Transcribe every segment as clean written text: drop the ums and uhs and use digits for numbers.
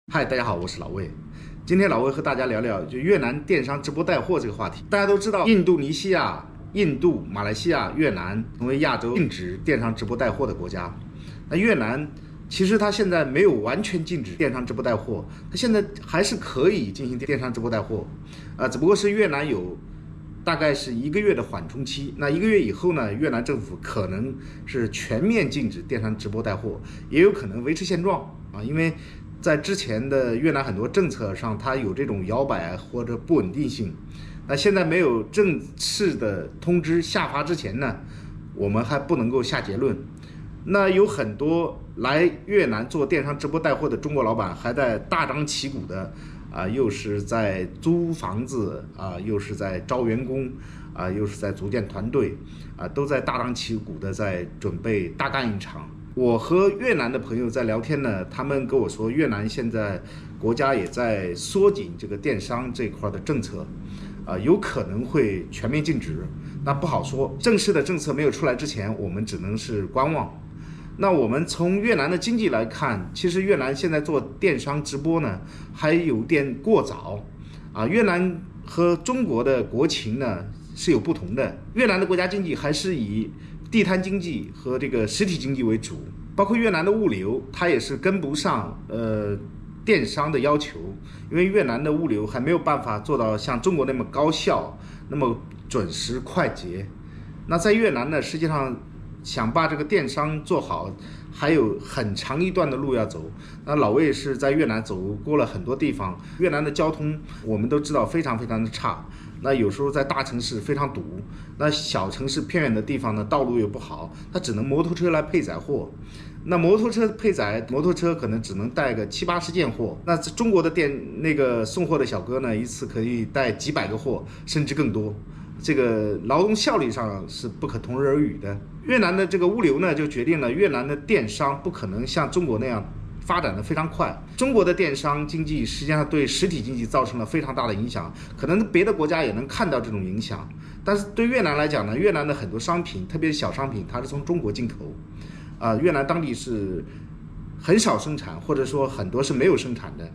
嗨，大家好，我是老魏。今天老魏和大家聊聊就越南电商直播带货这个话题。大家都知道，印度尼西亚、印度、马来西亚、越南成为亚洲禁止电商直播带货的国家。那越南其实它现在没有完全禁止电商直播带货，它现在还是可以进行电商直播带货，只不过是越南有大概是1个月的缓冲期。那1个月以后呢，越南政府可能是全面禁止电商直播带货，也有可能维持现状因为在之前的越南很多政策上，它有这种摇摆或者不稳定性。那现在没有正式的通知下发之前呢，我们还不能够下结论。那有很多来越南做电商直播带货的中国老板还在大张旗鼓的又是在租房子又是在招员工又是在组建团队都在大张旗鼓的在准备大干一场。我和越南的朋友在聊天呢，他们跟我说，越南现在国家也在缩紧这个电商这块的政策，有可能会全面禁止，那不好说。正式的政策没有出来之前，我们只能是观望。那我们从越南的经济来看，其实越南现在做电商直播呢，还有点过早越南和中国的国情呢是有不同的，越南的国家经济还是以地摊经济和这个实体经济为主，包括越南的物流，它也是跟不上电商的要求，因为越南的物流还没有办法做到像中国那么高效、那么准时快捷。那在越南呢，实际上想把这个电商做好，还有很长一段的路要走。那老魏是在越南走过了很多地方，越南的交通我们都知道非常非常的差。那有时候在大城市非常堵，那小城市偏远的地方呢，道路又不好，它只能摩托车来配载货。那摩托车配载，摩托车可能只能带个70-80件货。那中国的送货的小哥呢，一次可以带几百个货，甚至更多。这个劳动效率上是不可同日而语的。越南的这个物流呢，就决定了越南的电商不可能像中国那样发展的非常快。中国的电商经济实际上对实体经济造成了非常大的影响，可能别的国家也能看到这种影响。但是对越南来讲呢，越南的很多商品，特别是小商品，它是从中国进口，越南当地是很少生产，或者说很多是没有生产的。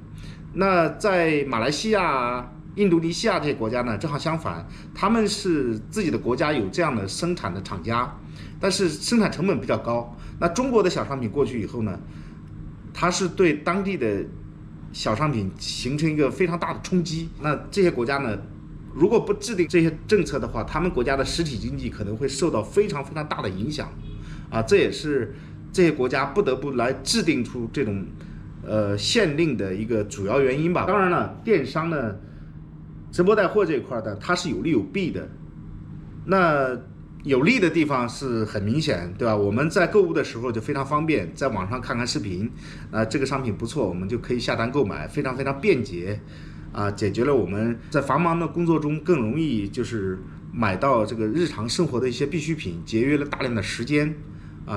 那在马来西亚、印度尼西亚这些国家呢，正好相反，他们是自己的国家有这样的生产的厂家，但是生产成本比较高。那中国的小商品过去以后呢，它是对当地的小商品形成一个非常大的冲击。那这些国家呢，如果不制定这些政策的话，他们国家的实体经济可能会受到非常非常大的影响这也是这些国家不得不来制定出这种限令的一个主要原因吧。当然了，电商呢，直播带货这一块的，它是有利有弊的。那有利的地方是很明显，对吧？我们在购物的时候就非常方便，在网上看看视频，这个商品不错，我们就可以下单购买，非常非常便捷，解决了我们在繁忙的工作中更容易就是买到这个日常生活的一些必需品，节约了大量的时间。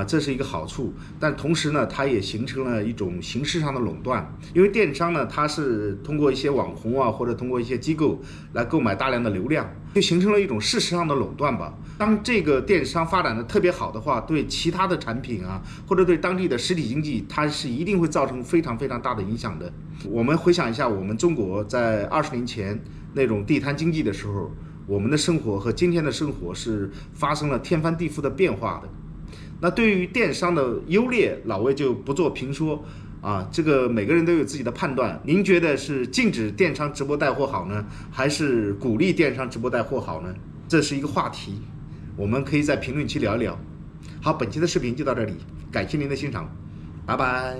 这是一个好处，但同时呢，它也形成了一种形式上的垄断。因为电商呢，它是通过一些网红或者通过一些机构来购买大量的流量，就形成了一种事实上的垄断吧。当这个电商发展的特别好的话，对其他的产品或者对当地的实体经济，它是一定会造成非常非常大的影响的。我们回想一下，我们中国在20年前那种地摊经济的时候，我们的生活和今天的生活是发生了天翻地覆的变化的。那对于电商的优劣，老魏就不做评说这个每个人都有自己的判断。您觉得是禁止电商直播带货好呢，还是鼓励电商直播带货好呢？这是一个话题，我们可以在评论区聊一聊。好，本期的视频就到这里，感谢您的欣赏，拜拜。